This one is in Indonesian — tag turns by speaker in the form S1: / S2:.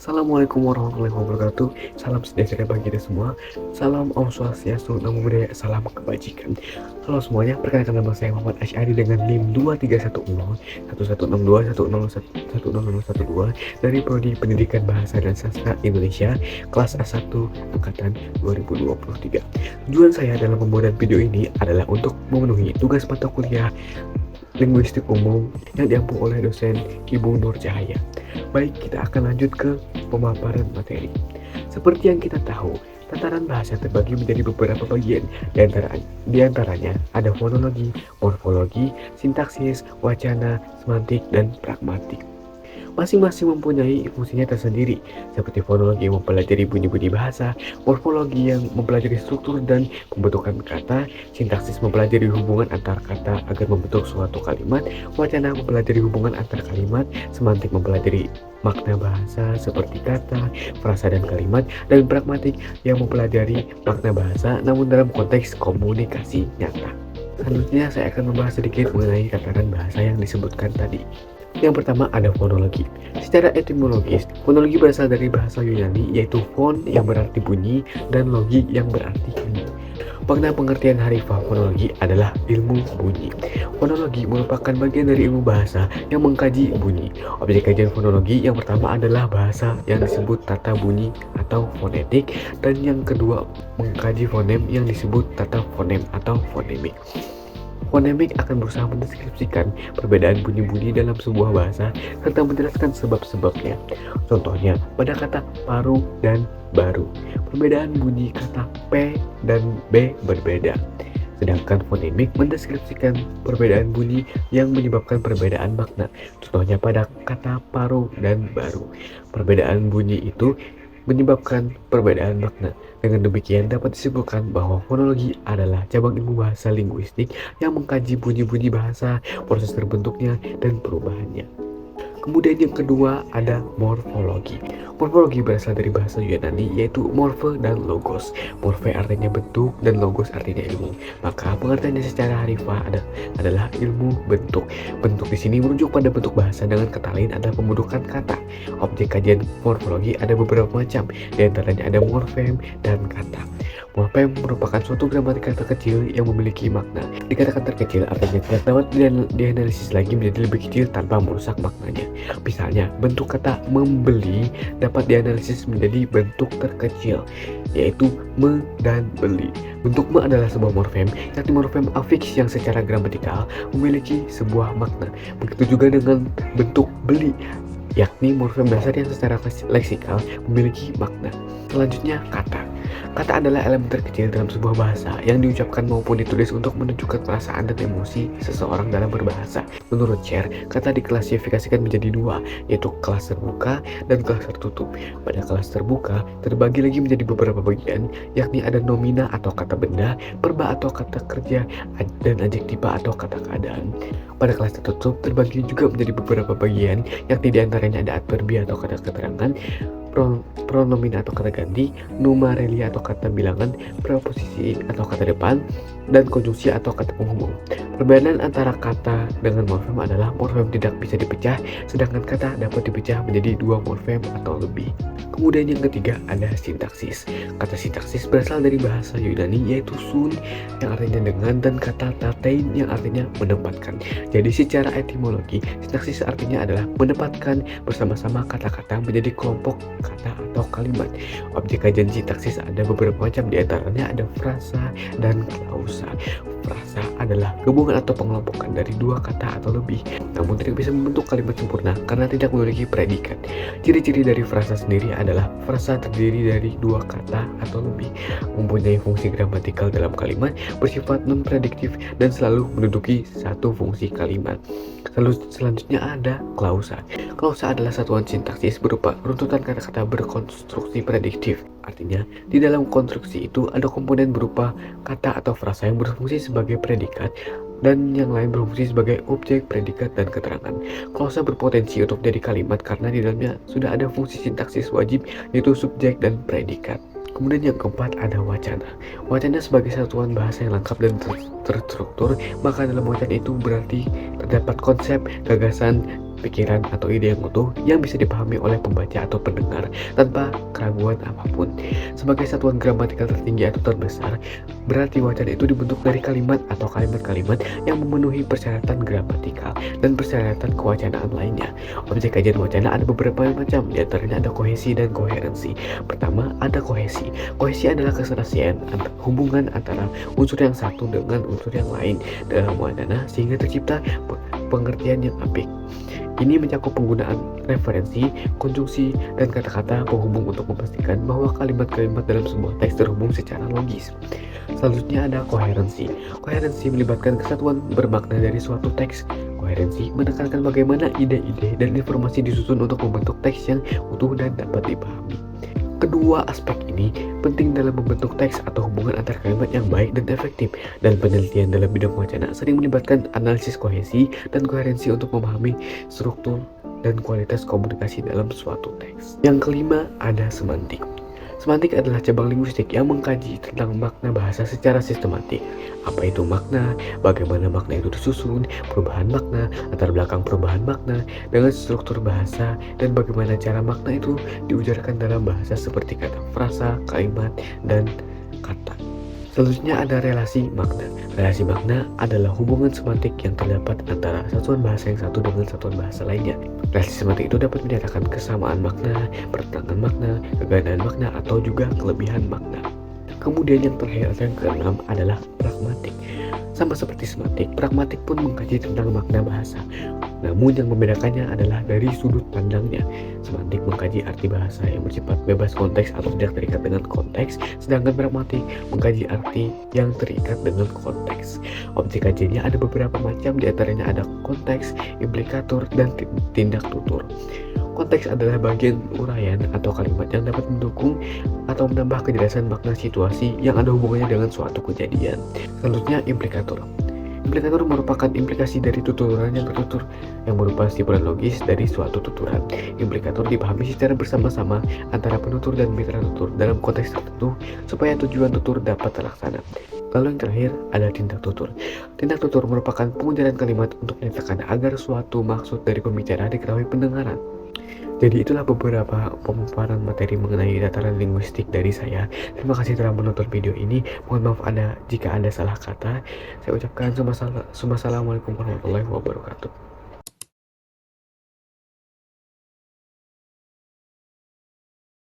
S1: Assalamualaikum warahmatullahi wabarakatuh. Salam sejahtera bagi kita semua. Salam Om Swastiastu, Namo Buddhaya, salam kebajikan. Halo semuanya, perkenalkan nama saya Muhammad Asy'ari dengan NIM 2310 1162 1001 dari Prodi Pendidikan Bahasa dan Sastra Indonesia, kelas A1 angkatan 2023. Tujuan saya dalam pembuatan video ini adalah untuk memenuhi tugas mata kuliah Linguistik Umum yang diampu oleh dosen Ibu Nur Cahaya. Baik, kita akan lanjut ke pemaparan materi. Seperti yang kita tahu, tataran bahasa terbagi menjadi beberapa bagian. Di antaranya ada fonologi, morfologi, sintaksis, wacana, semantik, dan pragmatik. Masing-masing mempunyai fungsinya tersendiri, seperti fonologi yang mempelajari bunyi-bunyi bahasa, morfologi yang mempelajari struktur dan pembentukan kata, sintaksis mempelajari hubungan antar kata agar membentuk suatu kalimat, wacana mempelajari hubungan antar kalimat, semantik mempelajari makna bahasa seperti kata, frasa, dan kalimat, dan pragmatik yang mempelajari makna bahasa namun dalam konteks komunikasi nyata. Selanjutnya saya akan membahas sedikit mengenai tataran bahasa yang disebutkan tadi. Yang pertama ada fonologi. Secara etimologis, fonologi berasal dari bahasa Yunani yaitu fon yang berarti bunyi dan logi yang berarti bunyi. Makna pengertian harfiah fonologi adalah ilmu bunyi. Fonologi merupakan bagian dari ilmu bahasa yang mengkaji bunyi. Objek kajian fonologi yang pertama adalah bahasa yang disebut tata bunyi atau fonetik, dan yang kedua mengkaji fonem yang disebut tata fonem atau fonemik. Fonemik akan berusaha mendeskripsikan perbedaan bunyi-bunyi dalam sebuah bahasa serta menjelaskan sebab-sebabnya. Contohnya, pada kata paru dan baru, perbedaan bunyi kata P dan B berbeda. Sedangkan fonemik mendeskripsikan perbedaan bunyi yang menyebabkan perbedaan makna. Contohnya pada kata paru dan baru, perbedaan bunyi itu menyebabkan perbedaan makna. Dengan demikian dapat disimpulkan bahwa fonologi adalah cabang ilmu bahasa linguistik yang mengkaji bunyi-bunyi bahasa, proses terbentuknya, dan perubahannya. Kemudian yang kedua ada morfologi. Morfologi berasal dari bahasa Yunani yaitu morphe dan logos. Morphe artinya bentuk dan logos artinya ilmu. Maka pengertiannya secara harfiah adalah ilmu bentuk. Bentuk di sini merujuk pada bentuk bahasa, dengan kata lain adalah pembentukan kata. Objek kajian morfologi ada beberapa macam, di antaranya ada morfem dan kata. Morfem merupakan suatu gramatika terkecil yang memiliki makna. Dikatakan terkecil artinya tidak dapat dianalisis lagi menjadi lebih kecil tanpa merusak maknanya. Misalnya, bentuk kata membeli dapat dianalisis menjadi bentuk terkecil, yaitu me dan beli. Bentuk me adalah sebuah morfem, yakni morfem afiks yang secara gramatikal memiliki sebuah makna. Begitu juga dengan bentuk beli, yakni morfem dasar yang secara leksikal memiliki makna. Selanjutnya, kata. Kata adalah elemen terkecil dalam sebuah bahasa yang diucapkan maupun ditulis untuk menunjukkan perasaan dan emosi seseorang dalam berbahasa. Menurut Cher, kata diklasifikasikan menjadi dua, yaitu kelas terbuka dan kelas tertutup. Pada kelas terbuka, terbagi lagi menjadi beberapa bagian, yakni ada nomina atau kata benda, perba atau kata kerja, dan adjektiva atau kata keadaan. Pada kelas tertutup, terbagi juga menjadi beberapa bagian, yakni diantaranya ada adverbia atau kata keterangan, pronomina atau kata ganti, numarelia atau kata bilangan, preposisi atau kata depan, dan konjungsi atau kata penghubung. Perbedaan antara kata dengan morfem adalah morfem tidak bisa dipecah, sedangkan kata dapat dipecah menjadi dua morfem atau lebih. Kemudian yang ketiga ada sintaksis. Kata sintaksis berasal dari bahasa Yunani yaitu sun yang artinya dengan, dan kata tatein yang artinya menempatkan. Jadi secara etimologi, sintaksis artinya adalah menempatkan bersama-sama kata-kata menjadi kelompok kata atau kalimat. Objek kajian sintaksis ada beberapa macam, di antaranya ada frasa dan klausa. Frasa adalah gabungan atau pengelompokan dari dua kata atau lebih, namun tidak bisa membentuk kalimat sempurna karena tidak memiliki predikat. Ciri-ciri dari frasa sendiri adalah frasa terdiri dari dua kata atau lebih, mempunyai fungsi gramatikal dalam kalimat, bersifat non-prediktif, dan selalu menduduki satu fungsi kalimat. Selanjutnya ada klausa. Klausa adalah satuan sintaksis berupa runtutan kata-kata berkonstruksi prediktif. Artinya, di dalam konstruksi itu ada komponen berupa kata atau frasa yang berfungsi sebagai predikat dan yang lain berfungsi sebagai objek, predikat, dan keterangan. Klausa berpotensi untuk jadi kalimat karena di dalamnya sudah ada fungsi sintaksis wajib, yaitu subjek dan predikat. Kemudian yang keempat ada wacana. Wacana sebagai satuan bahasa yang lengkap dan terstruktur, maka dalam wacana itu berarti terdapat konsep, gagasan, pikiran atau ide yang utuh yang bisa dipahami oleh pembaca atau pendengar tanpa keraguan apapun. Sebagai satuan gramatikal tertinggi atau terbesar, berarti wacana itu dibentuk dari kalimat atau kalimat-kalimat yang memenuhi persyaratan gramatikal dan persyaratan kewacanaan lainnya. Objek kajian wacana ada beberapa macam, diantaranya ada kohesi dan koherensi. Pertama, ada kohesi. Kohesi adalah keserasian hubungan antara unsur yang satu dengan unsur yang lain dalam wacana sehingga tercipta pengertian yang apik. Ini mencakup penggunaan referensi, konjungsi, dan kata-kata penghubung untuk memastikan bahwa kalimat-kalimat dalam sebuah teks terhubung secara logis. Selanjutnya ada koherensi. Koherensi melibatkan kesatuan bermakna dari suatu teks. Koherensi menekankan bagaimana ide-ide dan informasi disusun untuk membentuk teks yang utuh dan dapat dipahami. Kedua aspek ini penting dalam membentuk teks atau hubungan antar kalimat yang baik dan efektif, dan penelitian dalam bidang wacana sering melibatkan analisis kohesi dan koherensi untuk memahami struktur dan kualitas komunikasi dalam suatu teks. Yang kelima, ada semantik. Semantik adalah cabang linguistik yang mengkaji tentang makna bahasa secara sistematik. Apa itu makna, bagaimana makna itu disusun, perubahan makna, latar belakang perubahan makna, dengan struktur bahasa, dan bagaimana cara makna itu diujarkan dalam bahasa seperti kata frasa, kalimat, dan kata. Selanjutnya ada relasi makna. Relasi makna adalah hubungan semantik yang terdapat antara satuan bahasa yang satu dengan satuan bahasa lainnya. Relasi semantik itu dapat menyatakan kesamaan makna, pertentangan makna, kegandaan makna, atau juga kelebihan makna. Kemudian yang terakhir atau yang keenam adalah pragmatik. Sama seperti semantik, pragmatik pun mengkaji tentang makna bahasa. Namun yang membedakannya adalah dari sudut pandangnya. Semantik mengkaji arti bahasa yang bersifat bebas konteks atau tidak terikat dengan konteks, sedangkan pragmatik mengkaji arti yang terikat dengan konteks. Objek kajiannya ada beberapa macam, diantaranya ada konteks, implikator, dan tindak tutur. Konteks adalah bagian uraian atau kalimat yang dapat mendukung atau menambah kejelasan makna situasi yang ada hubungannya dengan suatu kejadian. Selanjutnya, implikator. Implikator merupakan implikasi dari tuturan yang tertutur yang berupa stimulan logis dari suatu tuturan. Implikator dipahami secara bersama-sama antara penutur dan mitra tutur dalam konteks tertentu supaya tujuan tutur dapat terlaksana. Lalu yang terakhir ada tindak tutur. Tindak tutur merupakan pengujaran kalimat untuk menyatakan agar suatu maksud dari pembicara diketahui pendengaran. Jadi itulah beberapa pemaparan materi mengenai tataran linguistik dari saya. Terima kasih telah menonton video ini. Mohon maaf jika ada salah kata. Saya ucapkan Assalamualaikum warahmatullahi wabarakatuh.